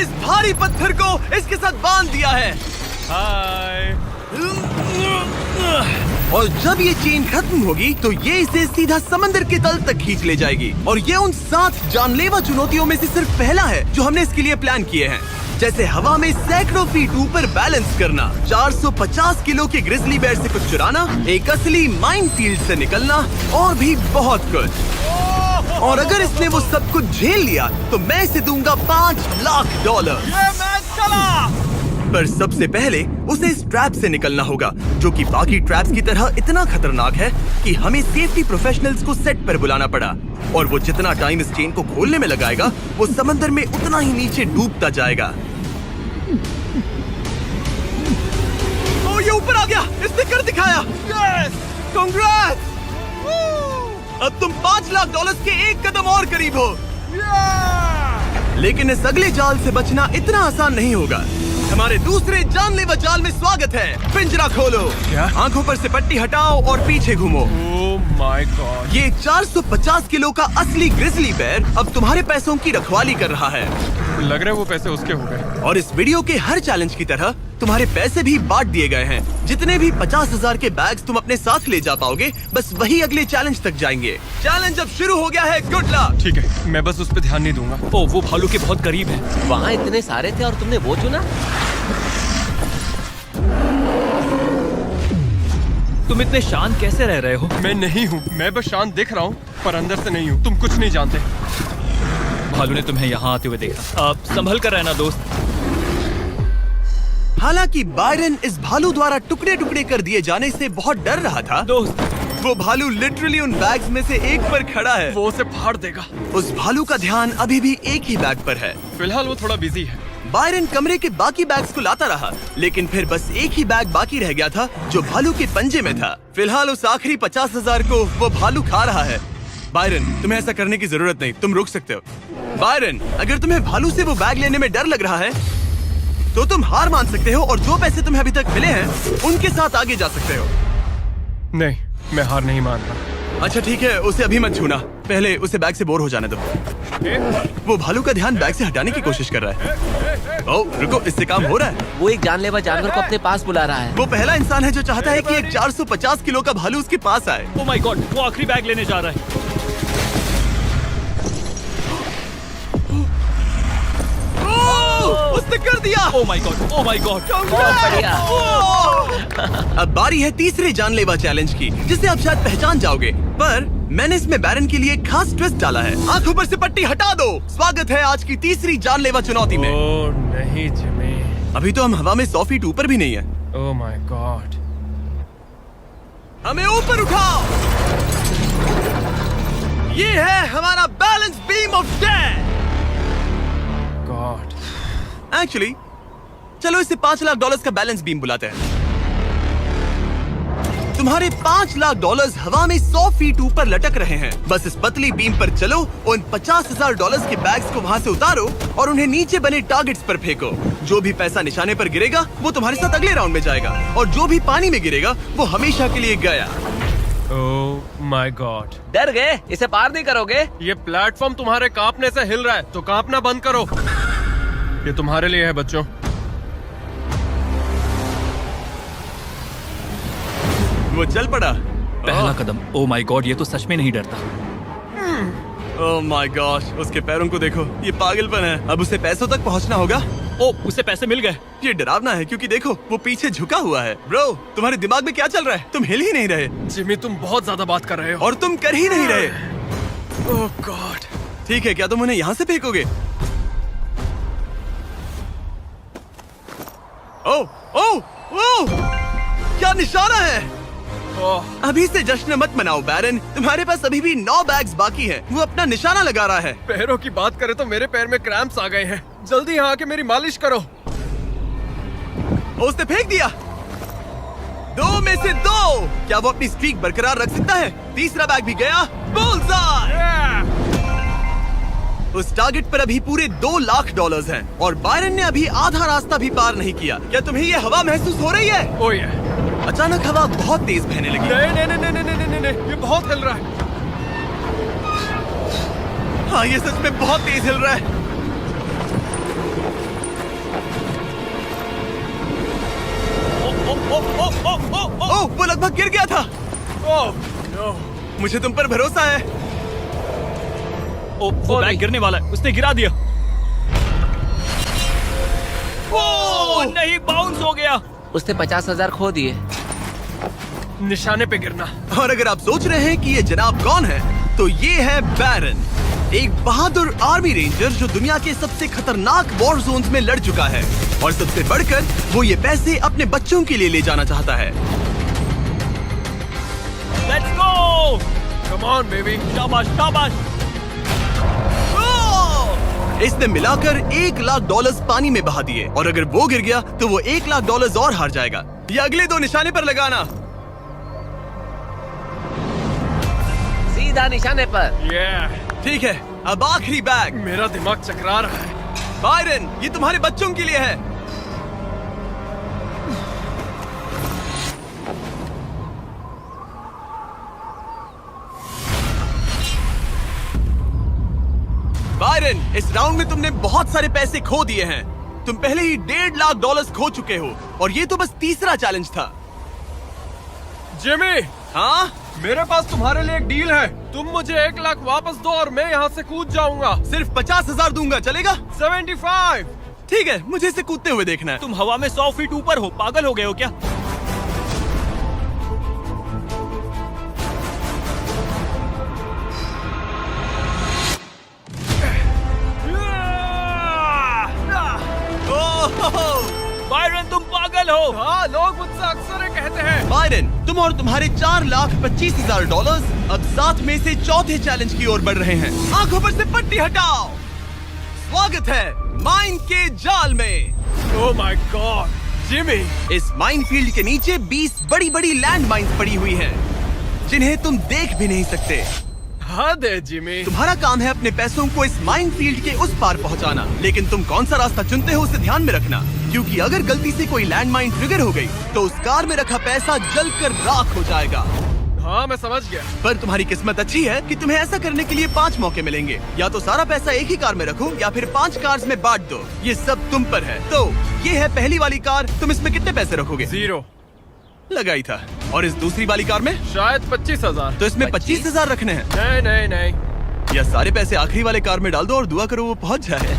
इस भारी पत्थर को इसके साथ बांध दिया है। हाय। और जब ये चेन खत्म होगी तो ये इसे सीधा समंदर के तल तक खींच ले जाएगी। और ये उन 7 जानलेवा चुनौतियों में से सिर्फ पहला है जो हमने इसके लिए प्लान किए हैं, जैसे हवा में सैकड़ों फीट ऊपर बैलेंस करना, 450 किलो के ग्रिजली बेयर से कुछ चुराना, एक असली माइनफील्ड से निकलना और भी बहुत कुछ। और अगर इसने वो सब कुछ झेल लिया तो मैं इसे दूंगा $5 लाख। ये मैच चला। पर सबसे पहले उसे इस ट्रैप से निकलना होगा, जो कि बाकी ट्रैप्स की तरह इतना खतरनाक है कि हमें सेफ्टी प्रोफेशनल्स को सेट पर बुलाना पड़ा। और वो जितना टाइम इस चेन को खोलने में लगाएगा, वो समंदर में उतना ही नीचे डूबता जाएगा। ओ, ये ऊपर आ गया, इसने कर दिखाया। Yes, congrats! अब तुम $5 लाख के एक कदम और करीब हो। लेकिन इस अगले जाल से बचना इतना आसान नहीं होगा। हमारे दूसरे जानलेवा जाल में स्वागत है। पिंजरा खोलो। क्या? आंखों पर से पट्टी हटाओ और पीछे घूमो। Oh my God. ये 450 किलो का असली ग्रिजली बेयर अब तुम्हारे पैसों की रखवाली कर रहा है। लग रहा है वो पैसे उसके हो गए। और इस वीडियो के हर चैलेंज की तरह तुम्हारे पैसे भी बांट दिए गए हैं। जितने भी 50,000 के बैग्स तुम अपने साथ ले जा पाओगे, बस वही अगले चैलेंज तक जाएंगे। चैलेंज अब शुरू हो गया है। Good luck. ठीक है, मैं बस उस पे ध्यान नहीं दूंगा। ओ, वो भालू के बहुत करीब है। वहाँ इतने सारे थे और तुमने वो चुना। तुम इतने शांत कैसे रह रहे हो? मैं नहीं हूँ, मैं बस शांत दिख रहा हूँ पर अंदर से नहीं हूँ। तुम कुछ नहीं जानते। भालू ने तुम्हें यहाँ आते हुए देखा। अब संभल कर रहना दोस्त। हालांकि बायरन इस भालू द्वारा टुकड़े टुकड़े कर दिए जाने से बहुत डर रहा था। दोस्त, वो भालू लिटरली उन बैग्स में से एक पर खड़ा है। वो उसे फाड़ देगा। उस भालू का ध्यान अभी भी एक ही बैग पर है। फिलहाल वो थोड़ा बिजी है। बायरन कमरे के बाकी बैग्स को लाता रहा, लेकिन फिर बस एक ही बैग बाकी रह गया था जो भालू के पंजे में था। फिलहाल उस आखिरी 50,000 को वो भालू खा रहा है। बायरन, तुम्हें ऐसा करने की जरूरत नहीं, तुम रुक सकते हो। बायरन, अगर तुम्हें भालू से वो बैग लेने में डर लग रहा है तो तुम हार मान सकते हो और जो पैसे तुम्हें अभी तक मिले हैं उनके साथ आगे जा सकते हो। नहीं, मैं हार नहीं मान रहा। अच्छा ठीक है, उसे अभी मत छूना, पहले उसे बैग से बोर हो जाने दो। वो भालू का ध्यान बैग से हटाने की कोशिश कर रहा है। ओह रुको, इससे काम हो रहा है। वो एक जानलेवा जानवर को अपने पास बुला रहा है। वो पहला इंसान है जो चाहता है कि एक 450 किलो का भालू उसके पास आए। ओ माय गॉड, वो आखिरी बैग लेने जा रहा है। उसने कर दिया। Oh my God, oh my God. बहुत बढ़िया। अब बारी है तीसरे जानलेवा चैलेंज की, जिसे आप शायद पहचान जाओगे, पर मैंने इसमें बैरन के लिए एक खास ट्विस्ट डाला है। आंखों पर से पट्टी हटा दो। स्वागत है आज की तीसरी जानलेवा चुनौती में। ओह नहीं जिमी। अभी तो हम हवा में 100 फीट ऊपर भी नहीं है। Oh my God. हमें ऊपर उठाओ। ये है हमारा balance beam of death. God. Actually चलो इसे $5 लाख का बैलेंस बीम बुलाते हैं। तुम्हारे $5 लाख हवा में 100 फीट ऊपर लटक रहे हैं। बस इस पतली बीम पर चलो, उन $50,000 के बैग्स को वहाँ से उतारो और उन्हें नीचे बने टारगेट्स पर फेंको। जो भी पैसा निशाने पर गिरेगा वो तुम्हारे साथ अगले राउंड में जाएगा, और जो भी पानी में गिरेगा वो हमेशा के लिए गया। Oh my God. डर गए? इसे पार नहीं करोगे? ये प्लेटफॉर्म तुम्हारे कांपने से हिल रहा है, तो कांपना बंद करो। ये तुम्हारे लिए है बच्चों। वो चल पड़ा। पहला कदम। ओ माय गॉड, ये तो सच में नहीं डरता। ओह माय गॉश, उसके पैरों को देखो, ये पागलपन है। अब उसे पैसों तक पहुंचना होगा। ओ, उसे पैसे मिल गए। ये डरावना है क्योंकि देखो वो पीछे झुका हुआ है। ब्रो, तुम्हारे दिमाग में क्या चल रहा है? तुम हिल ही नहीं रहे जिमी, तुम बहुत ज्यादा बात कर रहे हो। और तुम कर ही नहीं रहे। ओह गॉड। ठीक है, क्या तुम उन्हें यहाँ से फेंकोगे? ओह ओह ओह, क्या निशाना है। ओह, अभी से जश्न मत मनाओ बैरन, तुम्हारे पास अभी भी 9 बैग्स बाकी हैं। वो अपना निशाना लगा रहा है। पैरों की बात करें तो मेरे पैर में क्रैम्प्स आ गए हैं। जल्दी यहाँ आके मेरी मालिश करो। उसने फेंक दिया। 2 में से 2। क्या वो अपनी स्ट्रीक बरकरार रख सकता है? तीसरा बैग भी गया। बुलसआई। उस टारगेट पर अभी पूरे $2 लाख हैं और बायरन ने अभी आधा रास्ता भी पार नहीं किया। क्या तुम्हें ये हवा महसूस हो रही है? ओह ये। अचानक हवा बहुत तेज बहने लगी। नहीं नहीं नहीं नहीं नहीं नहीं नहीं, ये बहुत हिल रहा है। हाँ, ये सच में बहुत तेज हिल रहा है। ओह, वो लगभग गिर गया था। ओह, नो। मुझे तुम पर भरोसा है। वो बैग गिरने वाला है, उसने गिरा दिया। ओ नहीं, बाउंस हो गया। उसने 50,000 खो दिए। निशाने पे गिरना। और अगर आप सोच रहे हैं कि ये जनाब कौन है, तो ये है बैरन, एक बहादुर आर्मी रेंजर जो दुनिया के सबसे खतरनाक वॉर जोन्स में लड़ चुका है। और सबसे बढ़कर वो ये पैसे अपने बच्चों के लिए ले जाना चाहता है। Let's go. Come on baby. शाबाश शाबाश। इसने मिलाकर $1,00,000 पानी में बहा दिए, और अगर वो गिर गया तो वो $1,00,000 और हार जाएगा। ये अगले 2 निशाने पर लगाना। सीधा निशाने पर। ठीक है, अब आखिरी बैग। मेरा दिमाग चकरा रहा है। बायरन, ये तुम्हारे बच्चों के लिए है। बायरन, इस राउंड में तुमने बहुत सारे पैसे खो दिए हैं। तुम पहले ही $1,50,000 खो चुके हो, और ये तो बस तीसरा चैलेंज था। जिमी, हाँ, मेरे पास तुम्हारे लिए एक डील है। तुम मुझे 1,00,000 वापस दो और मैं यहाँ से कूद जाऊंगा। सिर्फ 50,000 दूंगा, चलेगा? 75। ठीक है, मुझे इसे कूदते हुए देखना है। तुम हवा में 100 फीट ऊपर हो, पागल हो गए हो क्या? बायरन, तुम पागल हो। हाँ, लोग मुझसे अक्सर ये कहते हैं। बायरन, तुम और तुम्हारे $4,25,000 अब साथ में से चौथे चैलेंज की ओर बढ़ रहे हैं। आंखों पर से पट्टी हटाओ। स्वागत है माइन के जाल में। Oh my God, Jimmy. इस माइन फील्ड के नीचे 20 बड़ी बड़ी लैंड माइन्स पड़ी हुई हैं, जिन्हें तुम देख भी नहीं सकते। हद है जिमी। तुम्हारा काम है अपने पैसों को इस माइन फील्ड के उस पार पहुंचाना, लेकिन तुम कौन सा रास्ता चुनते हो उसे ध्यान में रखना, क्योंकि अगर गलती से कोई लैंड माइन ट्रिगर हो गई तो उस कार में रखा पैसा जलकर राख हो जाएगा। हाँ, मैं समझ गया। पर तुम्हारी किस्मत अच्छी है कि तुम्हें ऐसा करने के लिए 5 मौके मिलेंगे। या तो सारा पैसा एक ही कार में रखो, या फिर 5 कार्स में बांट दो। ये सब तुम पर है। तो ये है पहली वाली कार, तुम इसमें कितने पैसे रखोगे? 0। लगाई था। और इस दूसरी वाली कार में? शायद 25,000। तो इसमें 25,000 रखने हैं। नहीं नहीं नहीं। या सारे पैसे आखिरी वाले कार में डाल दो और दुआ करो वो पहुंच जाए।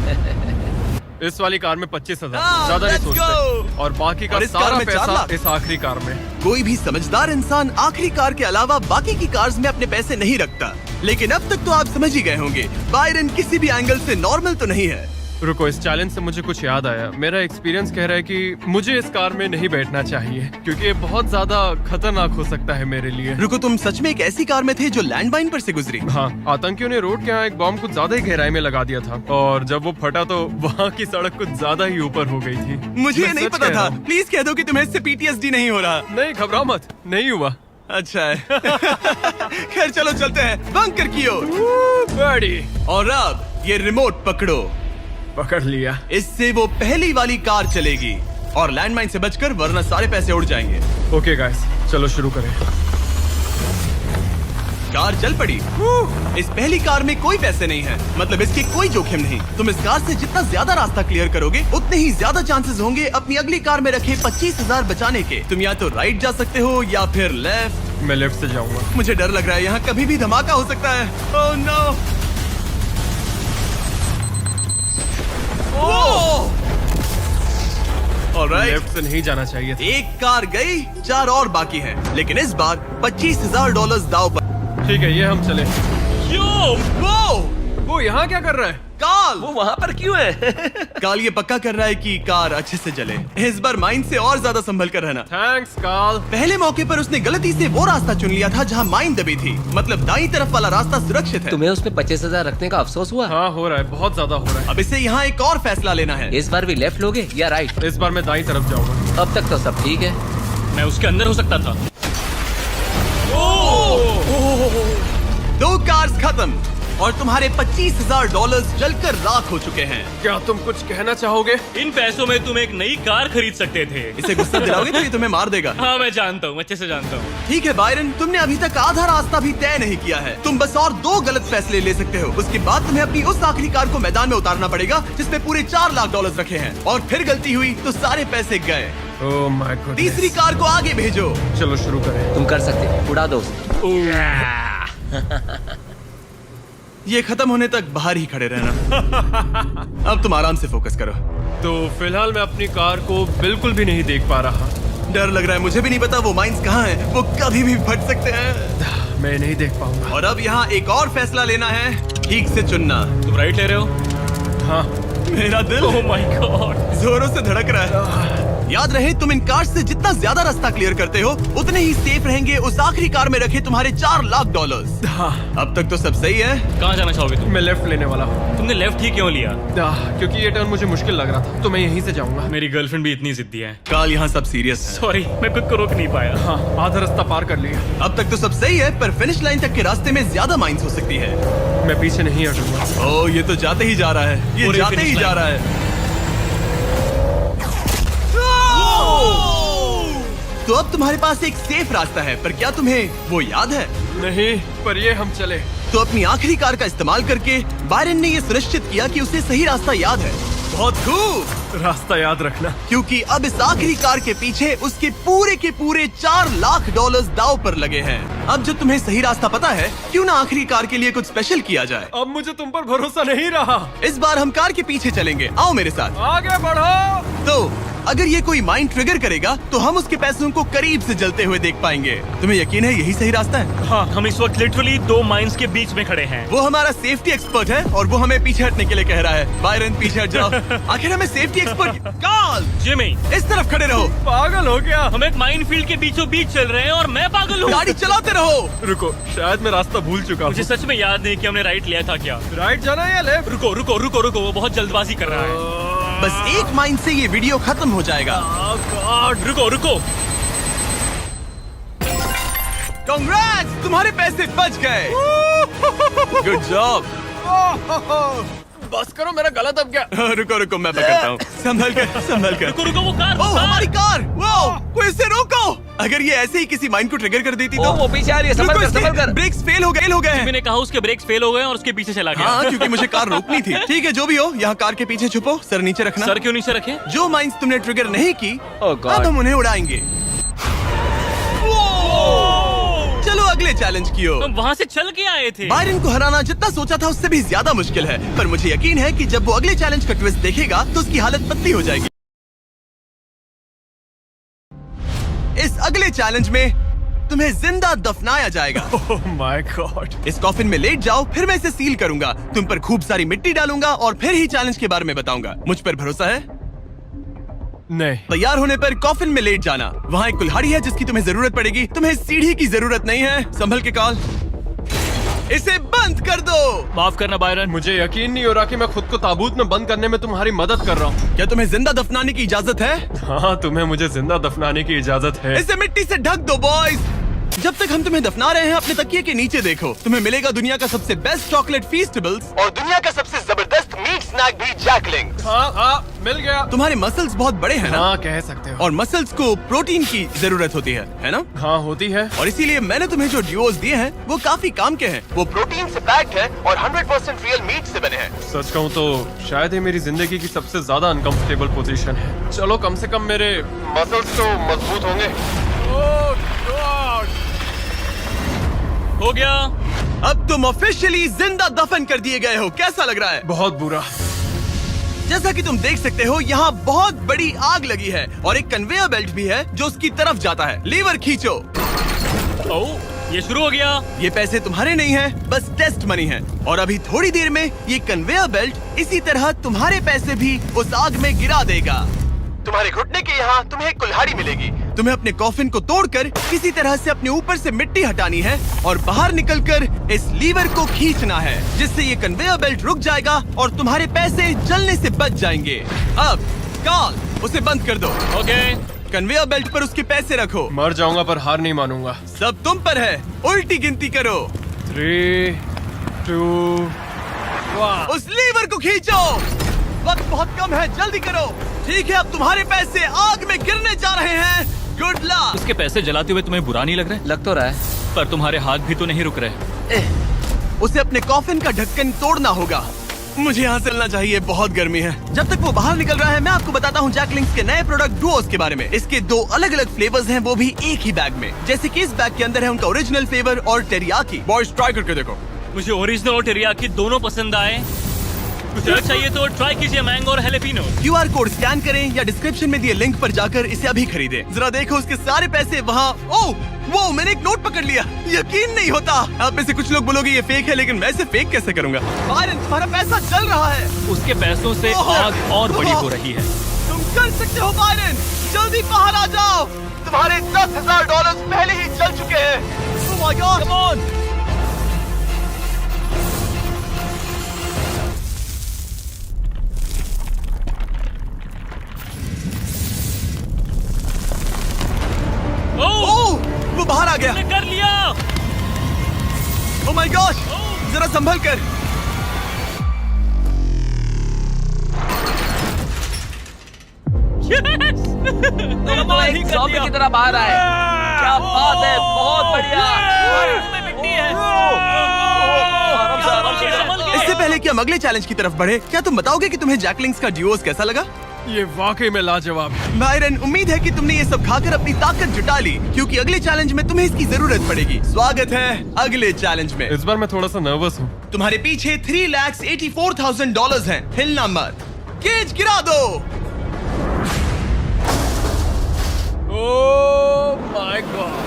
इस वाली कार में 25,000, हाँ, ज्यादा नहीं let's सोचते। go। और बाकी का और इस कार सारा में 4 पैसा लाख। इस आखिरी कार में। कोई भी समझदार इंसान आखिरी कार के अलावा बाकी की कार्स में अपने पैसे नहीं रखता। लेकिन अब तक तो आप समझ ही गए होंगे, बायरन किसी भी एंगल से नॉर्मल तो नहीं है। रुको, इस चैलेंज से मुझे कुछ याद आया। मेरा एक्सपीरियंस कह रहा है कि मुझे इस कार में नहीं बैठना चाहिए, क्योंकि ये बहुत ज्यादा खतरनाक हो सकता है मेरे लिए। रुको, तुम सच में एक ऐसी कार में थे जो लैंड माइन पर से गुजरी? हाँ, आतंकियों ने रोड के यहाँ एक बॉम्ब कुछ ज्यादा ही गहराई में लगा दिया था, और जब वो फटा तो वहाँ की सड़क कुछ ज्यादा ही ऊपर हो गई थी। मुझे ये मैं नहीं सच पता कह था। रहा हूँ। प्लीज कह दो कि तुम्हें इससे PTSD नहीं हो रहा। नहीं, घबराओ मत, नहीं हुआ। अच्छा है। खैर चलो चलते हैं बंकर की ओर। बड़ी और अब ये रिमोट पकड़ो। पकड़ लिया। इससे वो पहली वाली कार चलेगी और लैंडमाइन से बचकर, वरना सारे पैसे उड़ जाएंगे। ओके गाइस, चलो शुरू करें। कार चल पड़ी। इस पहली कार में कोई पैसे नहीं है, मतलब इसके कोई जोखिम नहीं। तुम इस कार से जितना ज्यादा रास्ता क्लियर करोगे, उतने ही ज्यादा चांसेस होंगे अपनी अगली कार में रखे 25,000 बचाने के। तुम या तो राइट जा सकते हो या फिर लेफ्ट। मैं लेफ्ट से जाऊंगा। मुझे डर लग रहा है, यहाँ कभी भी धमाका हो सकता है। Oh no. ऑलराइट, लेफ्ट से नहीं जाना चाहिए था। एक कार गई, 4 और बाकी हैं, लेकिन इस बार $25,000 दाव पर। ठीक है, ये हम चले। वो यहाँ क्या कर रहा है? काल वो वहाँ पर क्यों है? काल ये पक्का कर रहा है कि कार अच्छे से चले। इस बार माइन से और ज्यादा संभल कर रहना। थैंक्स काल। पहले मौके पर उसने गलती से वो रास्ता चुन लिया था जहाँ माइन दबी थी, मतलब दाईं तरफ वाला रास्ता सुरक्षित है। तुम्हें उसमें 25,000 रखने का अफसोस हुआ? हाँ, हो रहा है, बहुत ज्यादा हो रहा अब इसे यहाँ एक और फैसला लेना है। इस बार भी लेफ्ट लोगे या राइट? है। इस बार मैं दाईं तरफ जाऊंगा। अब तक तो सब ठीक है। मैं उसके अंदर हो सकता था। 2 कार्स खत्म और तुम्हारे $25,000 जलकर राख हो चुके हैं। क्या तुम कुछ कहना चाहोगे? इन पैसों में तुम एक नई कार खरीद सकते थे। इसे गुस्सा दिलाओगे तो ये तुम्हें मार देगा। हाँ, मैं जानता हूँ, अच्छे से जानता हूँ। ठीक है बायरन, तुमने अभी तक आधा रास्ता भी तय नहीं किया है। तुम बस और 2 गलत फैसले ले सकते हो। उसके बाद तुम्हें अपनी उस आखिरी कार को मैदान में उतारना पड़ेगा जिसमें पूरे $4,00,000 रखे हैं। और फिर गलती हुई तो सारे पैसे गए। Oh my God. तीसरी कार को आगे भेजो। चलो शुरू करें। तुम कर सकते हो, उड़ा दो उसे। ये खत्म होने तक बाहर ही खड़े रहना। अब तुम आराम से फोकस करो। तो फिलहाल मैं अपनी कार को बिल्कुल भी नहीं देख पा रहा। डर लग रहा है, मुझे भी नहीं पता वो माइंस कहाँ हैं। वो कभी भी फट सकते हैं। मैं नहीं देख पाऊंगा। और अब यहाँ एक और फैसला लेना है, ठीक से चुनना। तुम राइट ले रहे हो? हाँ। मेरा दिल ओह माय गॉड। जोरों से धड़क रहा है। याद रहे, तुम इन कार्स से जितना ज्यादा रास्ता क्लियर करते हो उतने ही सेफ रहेंगे उस आखिरी कार में रखे तुम्हारे $4 लाख। हाँ। अब तक तो सब सही है। कहाँ जाना चाहोगे तुम? मैं लेफ्ट लेने वाला हूँ। तुमने लेफ्ट ही क्यों लिया? क्योंकि ये टर्न मुझे मुश्किल लग रहा था, तो मैं यहीं से जाऊंगा। मेरी गर्लफ्रेंड भी इतनी जिद्दी है। काल, यहाँ सब सीरियस है। सॉरी, मैं खुद को रोक नहीं पाया। हाँ, आधा रास्ता पार कर लिया। अब तक तो सब सही है, पर फिनिश लाइन तक के रास्ते में ज्यादा माइंस हो सकती है। मैं पीछे नहीं हटूंगा। ओह, ये तो जाते ही जा रहा है। ये पूरे जाते ही finish जा line। रहा है। तो अब तुम्हारे पास एक सेफ रास्ता है, पर क्या तुम्हें वो याद है? नहीं, पर ये हम चले। तो अपनी आखिरी कार का इस्तेमाल करके बायरन ने ये सुनिश्चित किया कि उसे सही रास्ता याद है। बहुत खूब। रास्ता याद रखना। क्योंकि अब इस आखिरी कार के पीछे उसके पूरे के पूरे $4 लाख दांव पर लगे हैं। अब जब तुम्हें सही रास्ता पता है, क्यों ना आखिरी कार के लिए कुछ स्पेशल किया जाए। अब मुझे तुम पर भरोसा नहीं रहा। इस बार हम कार के पीछे चलेंगे, आओ मेरे साथ। आगे बढ़ो। तो अगर ये कोई माइंड ट्रिगर करेगा तो हम उसके पैसों को करीब से जलते हुए देख पाएंगे। तुम्हें यकीन है यही सही रास्ता है? हाँ, हम इस वक्त लिटरली 2 माइंस के बीच में खड़े हैं। वो हमारा सेफ्टी एक्सपर्ट है और वो हमें पीछे हटने के लिए कह रहा है। बायरन, पीछे हट जाओ। आखिर हमें सेफ्टी एक्सपर्ट काल, जिमी, इस तरफ खड़े रहो। पागल हो गया। हम एक माइनफील्ड के बीचों बीच चल रहे हैं और मैं पागल हूँ। गाड़ी चलाते रहो। रुको, शायद मैं रास्ता भूल चुका मुझे हूँ। सच में याद नहीं कि हमने राइट लिया था क्या। राइट जाना या लेफ्ट? रुको रुको रुको रुको, वो बहुत जल्दबाजी कर रहा है। बस एक माइंड से ये वीडियो खत्म हो जाएगा। गॉड, रुको रुको। कांग्रेट्स, तुम्हारे पैसे बच गए। Good job. बस करो, मेरा गला दब गया। रुको रुको, मैं पकड़ता हूँ। संभल कर। रुको रुको, वो कार, ओह, हमारी कार। वो कोई इसे रोको। अगर ये ऐसे ही किसी माइंड को ट्रिगर कर देती तो। वो पीछे आ रही है, संभल रुको, कर, इसके संभल कर। ब्रेक्स फेल हो गए हैं। मैंने कहा उसके ब्रेक्स फेल हो गए और उसके पीछे चला गया। हाँ, क्योंकि मुझे कार रोकनी थी। ठीक है, जो भी हो, यहाँ कार के पीछे छुपो, सर नीचे रखना। सर क्यों नीचे रखे? जो माइंस तुमने ट्रिगर नहीं की, Oh God. अब हम उन्हें उड़ाएंगे। चलो अगले चैलेंज की ओर। हम वहाँ से चल के आए थे। बायरन को हराना जितना सोचा था उससे भी ज्यादा मुश्किल है, पर मुझे यकीन है कि जब वो अगले चैलेंज का ट्विस्ट देखेगा तो उसकी हालत पतली हो जाएगी। इस अगले चैलेंज में तुम्हें जिंदा दफनाया जाएगा। Oh my God. इस कॉफिन में लेट जाओ, फिर मैं इसे सील करूंगा, तुम पर खूब सारी मिट्टी डालूंगा और फिर ही चैलेंज के बारे में बताऊंगा। मुझ पर भरोसा है? नहीं। तैयार होने पर कॉफिन में लेट जाना। वहाँ एक कुल्हाड़ी है जिसकी तुम्हें जरूरत पड़ेगी। तुम्हें सीढ़ी की जरूरत नहीं है। संभल के कॉल, इसे बंद कर दो। माफ करना बायरन, मुझे यकीन नहीं हो रहा कि मैं खुद को ताबूत में बंद करने में तुम्हारी मदद कर रहा हूँ। क्या तुम्हें जिंदा दफनाने की इजाजत है? हाँ, तुम्हें मुझे जिंदा दफनाने की इजाजत है। इसे मिट्टी से ढक दो बॉयज। जब तक हम तुम्हें दफना रहे हैं, अपने तकिए के नीचे देखो। तुम्हें मिलेगा दुनिया का सबसे बेस्ट चॉकलेट फीस्टेबल्स और दुनिया का सबसे जबरदस्त मीट स्नैक भी, जैकलिंग। हाँ, मिल गया। तुम्हारे मसल्स बहुत बड़े हैं ना? हाँ, कह सकते हो। और मसल्स को प्रोटीन की जरूरत होती है ना? हाँ, होती है। और इसीलिए मैंने तुम्हें जो ड्यूओस दिए हैं वो काफी काम के हैं। वो प्रोटीन से पैक्ड है और 100% रियल मीट से बने हैं। सच कहूँ तो शायद ये मेरी जिंदगी की सबसे ज्यादा अनकंफर्टेबल पोजीशन है। चलो, कम से कम मेरे मसल्स तो मजबूत होंगे। ओह गॉड, हो गया। अब तुम ऑफिशियली जिंदा दफन कर दिए गए हो। कैसा लग रहा है? बहुत बुरा। जैसा कि तुम देख सकते हो, यहाँ बहुत बड़ी आग लगी है और एक कन्वेयर बेल्ट भी है जो उसकी तरफ जाता है। लीवर खींचो। ओह, ये शुरू हो गया। ये पैसे तुम्हारे नहीं हैं, बस टेस्ट मनी है। और अभी थोड़ी देर में ये कन्वेयर बेल्ट इसी तरह तुम्हारे पैसे भी उस आग में गिरा देगा। तुम्हारे घुटने के यहाँ तुम्हें एक कुल्हाड़ी मिलेगी। तुम्हें अपने कॉफिन को तोड़कर किसी तरह से अपने ऊपर से मिट्टी हटानी है और बाहर निकलकर इस लीवर को खींचना है, जिससे ये कन्वेयर बेल्ट रुक जाएगा और तुम्हारे पैसे जलने से बच जाएंगे। अब कॉल, उसे बंद कर दो। ओके। कन्वेयर बेल्ट पर उसके पैसे रखो। मर जाऊंगा पर हार नहीं मानूंगा। सब तुम पर है। उल्टी गिनती करो। 3, 2, 1। उस लीवर को खींचो। वक्त बहुत कम है, जल्दी करो। ठीक है, अब तुम्हारे पैसे आग में गिरने जा रहे हैं। Good luck. उसके पैसे जलाते हुए तुम्हें बुरा नहीं लग रहा है? लग तो रहा है। पर तुम्हारे हाथ भी तो नहीं रुक रहे। उसे अपने कॉफिन का ढक्कन तोड़ना होगा। मुझे यहाँ चलना चाहिए, बहुत गर्मी है। जब तक वो बाहर निकल रहा है, मैं आपको बताता हूँ जैक लिंक्स के नए प्रोडक्ट डुओस के बारे में। इसके 2 अलग अलग फ्लेवर्स हैं, वो भी एक ही बैग में। जैसे कि इस बैग के अंदर है उनका ओरिजिनल फ्लेवर और टेरियाकी। बॉयज ट्राई करके देखो। मुझे ओरिजिनल और टेरियाकी दोनों पसंद आए। कुछ अलग चाहिए तो ट्राई कीजिए मैंगो और हैलेपिनो। QR कोड स्कैन करें या डिस्क्रिप्शन में दिए लिंक पर जाकर इसे अभी खरीदें। जरा देखो उसके सारे पैसे वहाँ। ओह वो मैंने एक नोट पकड़ लिया, यकीन नहीं होता। आप में से कुछ लोग बोलोगे ये फेक है, लेकिन मैं इसे फेक कैसे करूँगा? बायरन तुम्हारा पैसा चल रहा है। उसके पैसों से आग और बड़ी हो रही है। तुम कर सकते हो बायरन, जल्दी बाहर आ जाओ। तुम्हारे $10,000 पहले ही चल चुके हैं। Oh my God, come on! ओह, वो बाहर आ गया। मैंने कर लिया। Oh my gosh, जरा संभल कर। दोनों तो एक ज़ॉम्बी की तरह बाहर आए। क्या बात है, बहुत बढ़िया। मिट्टी है। इससे पहले कि हम अगले चैलेंज की तरफ बढ़े, क्या तुम बताओगे कि तुम्हें जैक लिंक्स का ड्यूओस कैसा लगा? ये वाकई में लाजवाब है। बायरन, उम्मीद है कि तुमने ये सब खाकर अपनी ताकत जुटा ली, क्योंकि अगले चैलेंज में तुम्हें इसकी जरूरत पड़ेगी। स्वागत है अगले चैलेंज में। इस बार मैं थोड़ा सा नर्वस हूँ। तुम्हारे पीछे $3,84,000 हैं। हिलना मत। केज गिरा दो। ओह माय गॉड,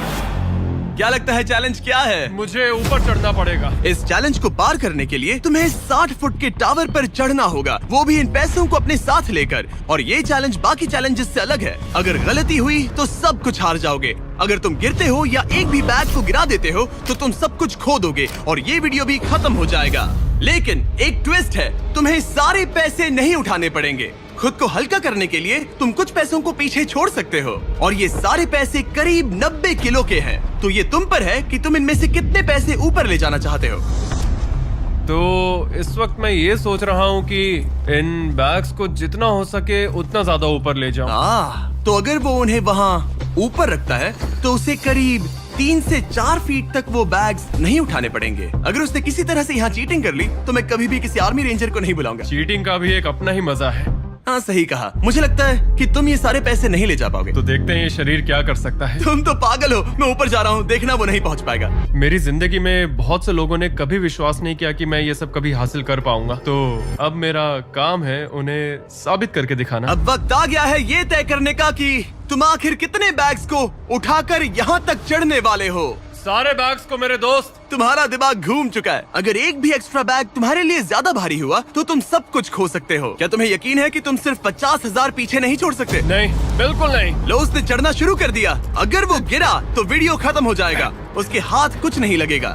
क्या लगता है चैलेंज क्या है? मुझे ऊपर चढ़ना पड़ेगा। इस चैलेंज को पार करने के लिए तुम्हें 60 फुट के टावर पर चढ़ना होगा, वो भी इन पैसों को अपने साथ लेकर। और ये चैलेंज बाकी चैलेंजेस से अलग है। अगर गलती हुई तो सब कुछ हार जाओगे। अगर तुम गिरते हो या एक भी बैग को गिरा देते हो तो तुम सब कुछ खो दोगे और ये वीडियो भी खत्म हो जाएगा। लेकिन एक ट्विस्ट है, तुम्हें सारे पैसे नहीं उठाने पड़ेंगे। खुद को हल्का करने के लिए तुम कुछ पैसों को पीछे छोड़ सकते हो और ये सारे पैसे करीब 90 किलो के हैं। तो ये तुम पर है कि तुम इनमें से कितने पैसे ऊपर ले जाना चाहते हो। तो इस वक्त मैं ये सोच रहा हूँ कि इन बैग्स को जितना हो सके उतना ज्यादा ऊपर ले जाऊं। तो अगर वो उन्हें वहाँ ऊपर रखता है तो उसे करीब 3 से 4 फीट तक वो बैग्स नहीं उठाने पड़ेंगे। अगर उसने किसी तरह से यहाँ चीटिंग कर ली तो मैं कभी भी किसी आर्मी रेंजर को नहीं बुलाऊंगा। चीटिंग का भी एक अपना ही मजा है। हाँ सही कहा। मुझे लगता है कि तुम ये सारे पैसे नहीं ले जा पाओगे। तो देखते हैं ये शरीर क्या कर सकता है। तुम तो पागल हो। मैं ऊपर जा रहा हूँ, देखना वो नहीं पहुँच पाएगा। मेरी जिंदगी में बहुत से लोगों ने कभी विश्वास नहीं किया कि मैं ये सब कभी हासिल कर पाऊंगा। तो अब मेरा काम है उन्हें साबित करके दिखाना। अब वक्त आ गया है ये तय करने का कि तुम आखिर कितने बैग्स को उठाकर यहाँ तक चढ़ने वाले हो। सारे बैग्स को मेरे दोस्त। तुम्हारा दिमाग घूम चुका है। अगर एक भी एक्स्ट्रा बैग तुम्हारे लिए ज्यादा भारी हुआ तो तुम सब कुछ खो सकते हो। क्या तुम्हें यकीन है कि तुम सिर्फ 50,000 पीछे नहीं छोड़ सकते? नहीं, बिल्कुल नहीं। लो उसने चढ़ना शुरू कर दिया। अगर वो गिरा तो वीडियो खत्म हो जाएगा। उसके हाथ कुछ नहीं लगेगा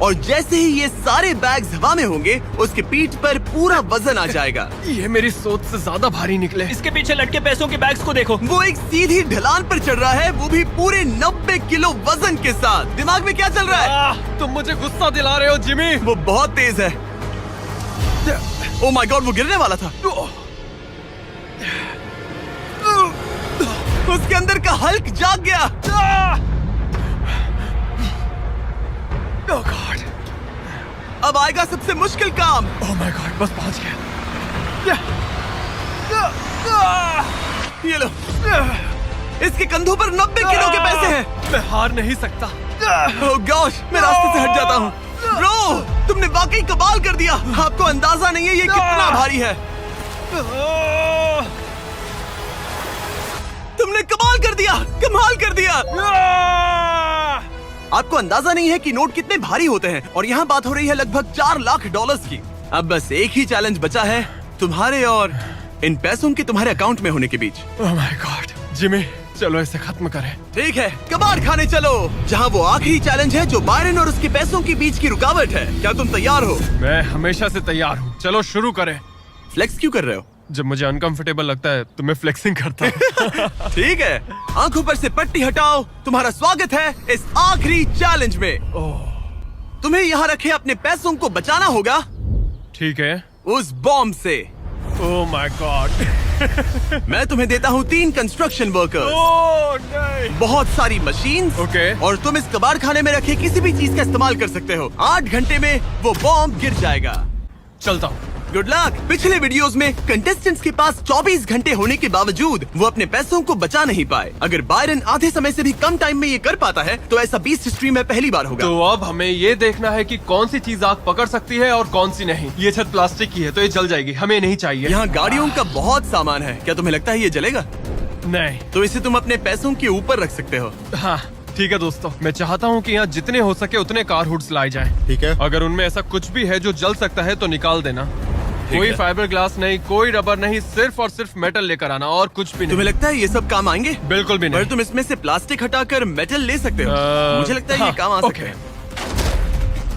और जैसे ही ये सारे बैग्स हवा में होंगे उसके पीठ पर पूरा वजन आ जाएगा। ये मेरी सोच से ज्यादा भारी निकले। इसके पीछे लटके पैसों के बैग्स को देखो। वो एक सीधी ढलान पर चढ़ रहा है, वो भी पूरे 90 किलो वजन के साथ। दिमाग में क्या चल रहा है? तुम मुझे गुस्सा दिला रहे हो जिमी। वो बहुत तेज है। ओह माय गॉड, वो गिरने वाला था। उसके अंदर का हल्क जाग गया। ओह गॉड, अब आएगा सबसे मुश्किल काम। ओह माय गॉड, बस पहुंच गया। ये लो, इसके कंधों पर 90 किलो के पैसे हैं। मैं हार नहीं सकता। ओह गॉश, मैं रास्ते से हट जाता हूँ। ब्रो, तुमने वाकई कमाल कर दिया। आपको अंदाजा नहीं है ये कितना भारी है। तुमने कमाल कर दिया, कमाल कर दिया। आपको अंदाजा नहीं है कि नोट कितने भारी होते हैं और यहाँ बात हो रही है लगभग $4 लाख की। अब बस एक ही चैलेंज बचा है, तुम्हारे और इन पैसों के तुम्हारे अकाउंट में होने के बीच। ओह माय गॉड, जिमी चलो इसे खत्म करें। ठीक है, कबाड़ खाने चलो, जहाँ वो आखिरी चैलेंज है जो बायरन और उसके पैसों के बीच की रुकावट है। क्या तुम तैयार हो? मैं हमेशा से तैयार हूँ। चलो शुरू करें। फ्लेक्स क्यों कर रहे हो? जब मुझे अनकंफर्टेबल लगता है तो मैं फ्लेक्सिंग करता हूँ। ठीक है, आंखों पर से पट्टी हटाओ। तुम्हारा स्वागत है इस आखिरी चैलेंज में। तुम्हें यहाँ रखे अपने पैसों को बचाना होगा। ठीक है। उस बॉम्ब से। Oh my God. मैं तुम्हें देता हूँ 3 कंस्ट्रक्शन वर्कर्स, ओह नहीं। बहुत सारी मशीन्स, ओके। और तुम इस कबाड़ खाने में रखे किसी भी चीज का इस्तेमाल कर सकते हो। 8 घंटे में वो बॉम्ब गिर जाएगा। चलता हूँ। Good luck. पिछले वीडियोस में कंटेस्टेंट्स के पास 24 घंटे होने के बावजूद वो अपने पैसों को बचा नहीं पाए। अगर बायरन आधे समय से भी कम टाइम में ये कर पाता है तो ऐसा बीस्ट हिस्ट्री में पहली बार होगा। तो अब हमें ये देखना है कि कौन सी चीज आग पकड़ सकती है और कौन सी नहीं। ये छत प्लास्टिक की है तो ये जल जाएगी, हमें नहीं चाहिए। यहाँ गाड़ियों का बहुत सामान है, क्या तुम्हें लगता है ये जलेगा? नहीं। तो इसे तुम अपने पैसों के ऊपर रख सकते हो। हाँ ठीक है दोस्तों, मैं चाहता हूँ कि यहाँ जितने हो सके उतने कार हुड्स लाए जाएं। ठीक है। अगर उनमें ऐसा कुछ भी है जो जल सकता है तो निकाल देना। कोई है। फाइबर ग्लास नहीं, कोई रबर नहीं, सिर्फ और सिर्फ मेटल लेकर आना और कुछ भी नहीं। तुम्हें लगता है ये सब काम आएंगे? बिल्कुल भी पर नहीं। तुम इसमें से प्लास्टिक हटाकर मेटल ले सकते हो। मुझे लगता है ये हाँ, काम आ सकता ओके। है।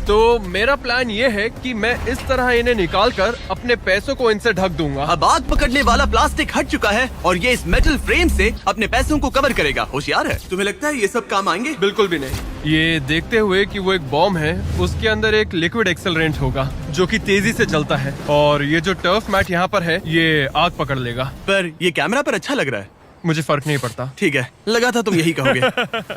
तो मेरा प्लान ये है कि मैं इस तरह इन्हें निकाल कर अपने पैसों को इनसे ढक दूंगा। अब आग पकड़ने वाला प्लास्टिक हट चुका है और ये इस मेटल फ्रेम से अपने पैसों को कवर करेगा। होशियार है। तुम्हें लगता है ये सब काम आएंगे? बिल्कुल भी नहीं। ये देखते हुए कि वो एक बॉम्ब है, उसके अंदर एक लिक्विड एक्सेलरेंट होगा जो कि तेजी से जलता है, और ये जो टर्फ मैट यहाँ पर है ये आग पकड़ लेगा। पर ये कैमरा पर अच्छा लग रहा है। मुझे फर्क नहीं पड़ता। ठीक है, लगा था तुम यही कहोगे।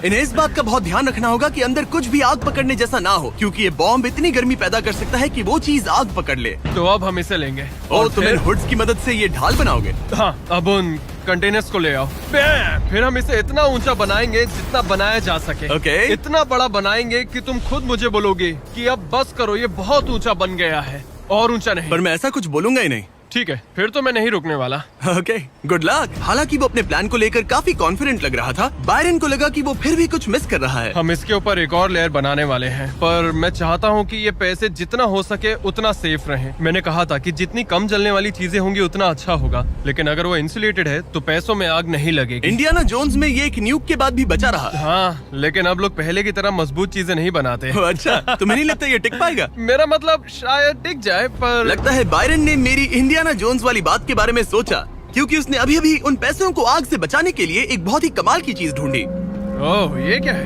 इन्हें इस बात का बहुत ध्यान रखना होगा कि अंदर कुछ भी आग पकड़ने जैसा ना हो, क्योंकि ये बॉम्ब इतनी गर्मी पैदा कर सकता है कि वो चीज आग पकड़ ले। तो अब हम इसे लेंगे और तुम इन फिर हुड्स की मदद से ये ढाल बनाओगे। हाँ, अब उन कंटेनर्स को ले आओ। फिर हम इसे इतना ऊंचा बनाएंगे जितना बनाया जा सके। ओके। इतना बड़ा बनाएंगे कि तुम खुद मुझे बोलोगे कि अब बस करो, ये बहुत ऊंचा बन गया है, और ऊंचा नहीं। पर मैं ऐसा कुछ बोलूंगा ही नहीं। ठीक है, फिर तो मैं नहीं रुकने वाला। Okay, good luck. हालांकि वो अपने प्लान को लेकर काफी कॉन्फिडेंट लग रहा था, बायरन को लगा कि वो फिर भी कुछ मिस कर रहा है। हम इसके ऊपर एक और लेयर बनाने वाले हैं, पर मैं चाहता हूँ कि ये पैसे जितना हो सके उतना सेफ रहें। मैंने कहा था कि जितनी कम जलने वाली चीजें होंगी उतना अच्छा होगा, लेकिन अगर वो इंसुलेटेड है तो पैसों में आग नहीं लगेगी। इंडियाना जोन्स में ये एक न्यूक के बाद भी बचा रहा। हाँ, लेकिन अब लोग पहले की तरह मजबूत चीजें नहीं बनाते। अच्छा, तुम्हें नहीं लगता ये टिक पाएगा? मेरा मतलब शायद टिक जाए, पर लगता है बायरन ने मेरी इंडियाना जोन्स वाली बात के बारे में सोचा, क्योंकि उसने अभी अभी उन पैसों को आग से बचाने के लिए एक बहुत ही कमाल की चीज ढूंढी। ओह, ये क्या है?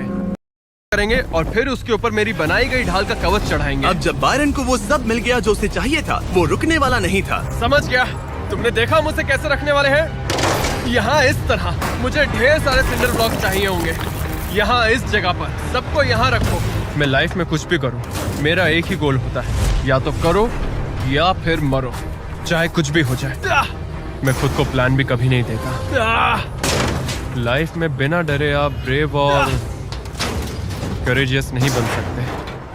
करेंगे और फिर उसके ऊपर मेरी बनाई गई ढाल का कवच चढ़ाएंगे। अब जब बायरन को वो सब मिल गया जो उसे चाहिए था, वो रुकने वाला नहीं था। समझ गया। तुमने देखा मुझसे कैसे रखने वाले हैं? यहाँ इस तरह मुझे ढेर सारे सिंडर ब्लॉक चाहिए होंगे। यहाँ इस जगह पर सबको यहाँ रखो। मैं लाइफ में कुछ भी करूँ, मेरा एक ही गोल होता है, या तो करो या फिर मरो, चाहे कुछ भी हो जाए। मैं खुद को प्लान भी कभी नहीं देता। लाइफ में बिना डरे आप ब्रेव और करेजियस नहीं बन सकते,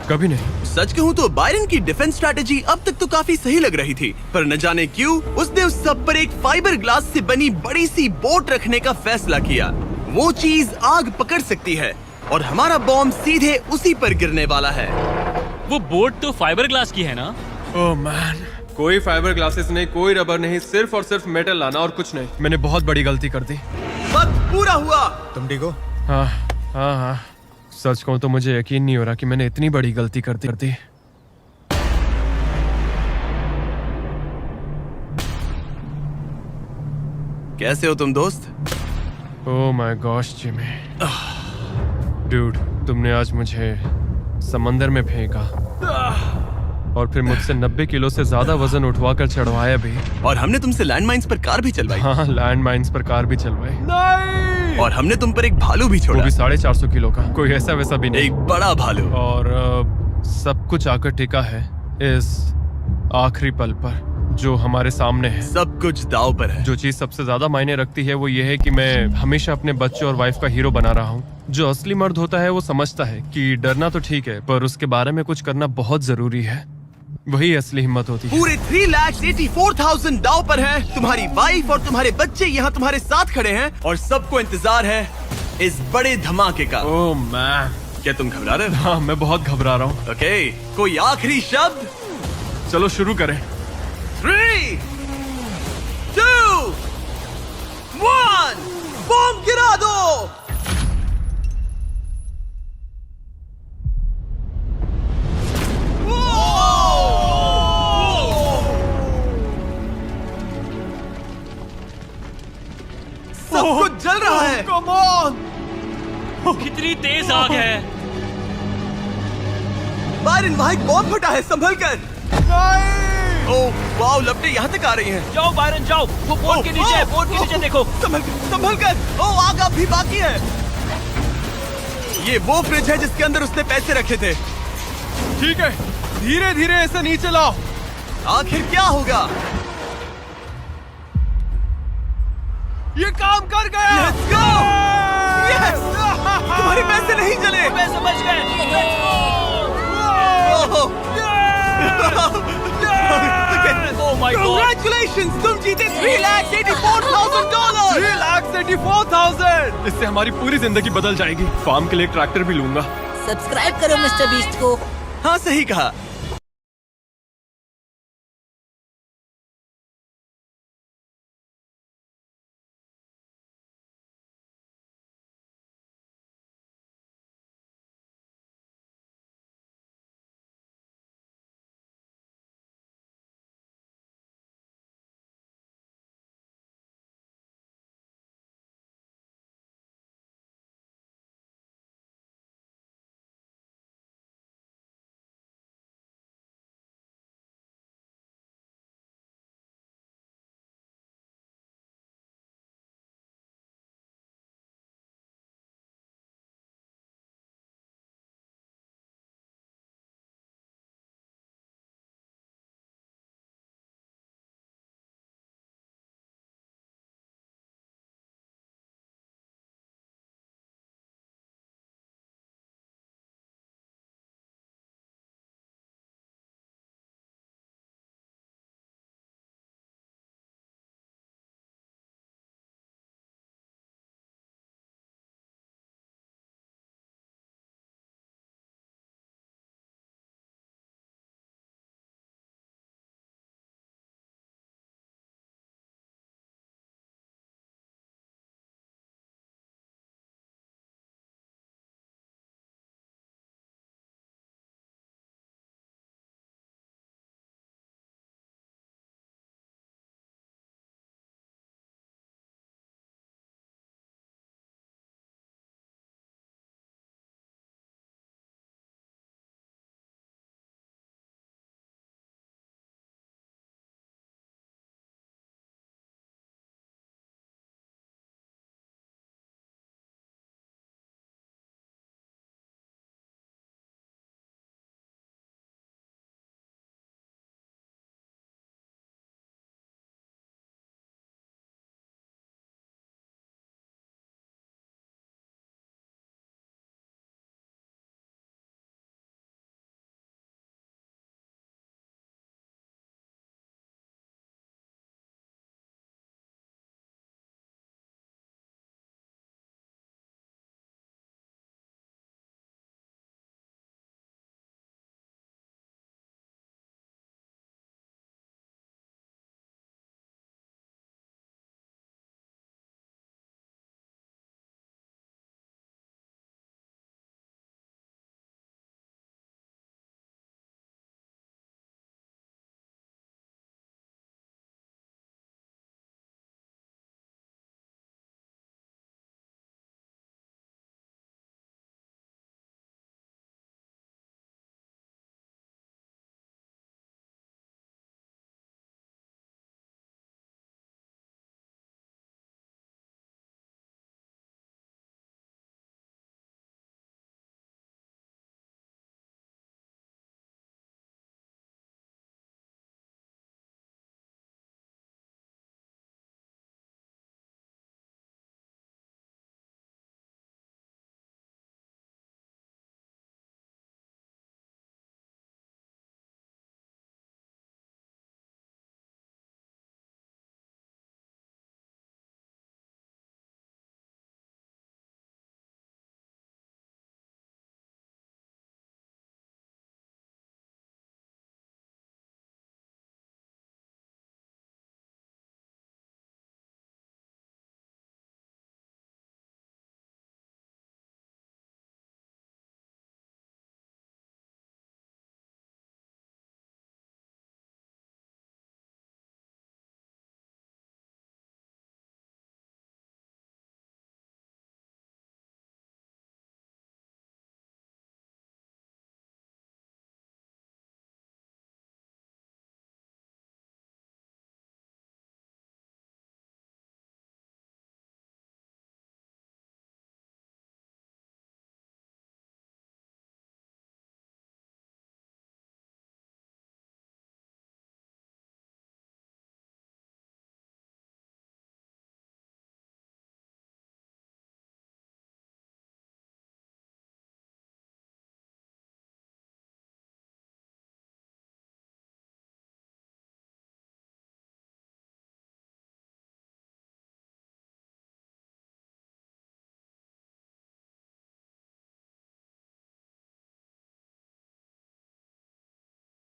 कभी नहीं। सच कहूँ तो बायरन की डिफेंस स्ट्रैटेजी अब तक तो काफी सही लग रही थी, पर न जाने क्यों उसने उस सब पर एक फाइबर ग्लास से बनी बड़ी सी बोट रखने का फैसला किया। वो चीज आग पकड़ सकती है और हमारा बॉम्ब सीधे उसी पर गिरने वाला है। वो बोट तो फाइबर ग्लास की है ना? ओह मैन, कोई फाइबर ग्लासेस नहीं, कोई रबर नहीं, सिर्फ और सिर्फ मेटल लाना और कुछ नहीं। मैंने बहुत बड़ी गलती कर दी। वक्त पूरा हुआ। तुम ठीक हो? हाँ हाँ हाँ, सच कहूँ तो मुझे यकीन नहीं हो रहा कि मैंने इतनी बड़ी गलती कर दी। कैसे हो तुम दोस्त? Oh my gosh Jimmy, dude, तुमने आज मुझे समंदर में फेंका और फिर मुझसे 90 किलो से ज्यादा वजन उठवाकर चढ़वाया भी। और हमने तुमसे लैंडमाइंस पर कार भी चलवाई। हाँ, लैंड माइन्स पर कार भी चलवाई। नहीं! और हमने तुम पर एक भालू भी वो छोड़ा। भी 450 किलो का, कोई ऐसा वैसा भी नहीं। एक बड़ा भालू। और सब कुछ आकर टिका है इस आखिरी पल पर जो हमारे सामने है। सब कुछ दाव पर है। जो चीज सबसे ज्यादा मायने रखती है वो ये है कि मैं हमेशा अपने बच्चे और वाइफ का हीरो बना रहा हूँ। जो असली मर्द होता है वो समझता है कि डरना तो ठीक है, पर उसके बारे में कुछ करना बहुत जरूरी है। वही असली हिम्मत होती है। पूरे 3,84,000 दाव पर है। तुम्हारी वाइफ और तुम्हारे बच्चे यहाँ तुम्हारे साथ खड़े हैं और सबको इंतजार है इस बड़े धमाके का। ओह मैन, क्या तुम घबरा रहे हो? हाँ, मैं बहुत घबरा रहा हूँ। ओके, कोई आखिरी शब्द? चलो शुरू करें। 3, 2, 1, बॉम्ब गिरा दो। सब कुछ जल रहा है। Come on! कितनी तेज आग है। बायरन, वहाँ एक बॉम्ब फटा है, संभल कर। ओह वाओ, लपटें यहाँ तक आ रही हैं। जाओ बायरन जाओ, वो बोट के नीचे है, बोट के नीचे देखो। संभल कर। ओह, आग अब भी बाकी है। ये वो फ्रिज है जिसके अंदर उसने पैसे रखे थे। ठीक है, धीरे धीरे इसे नीचे लाओ। आखिर क्या होगा? ये काम कर गया। Let's go! Yes! तुम्हारे पैसे नहीं चले। मैं समझ गए। ओह! Oh my God! Congratulations! तुम जीते $3,84,000। 3,84,000। इससे हमारी पूरी जिंदगी बदल जाएगी। फार्म के लिए ट्रैक्टर भी लूंगा। सब्सक्राइब करो मिस्टर बीस्ट को। हाँ, सही कहा।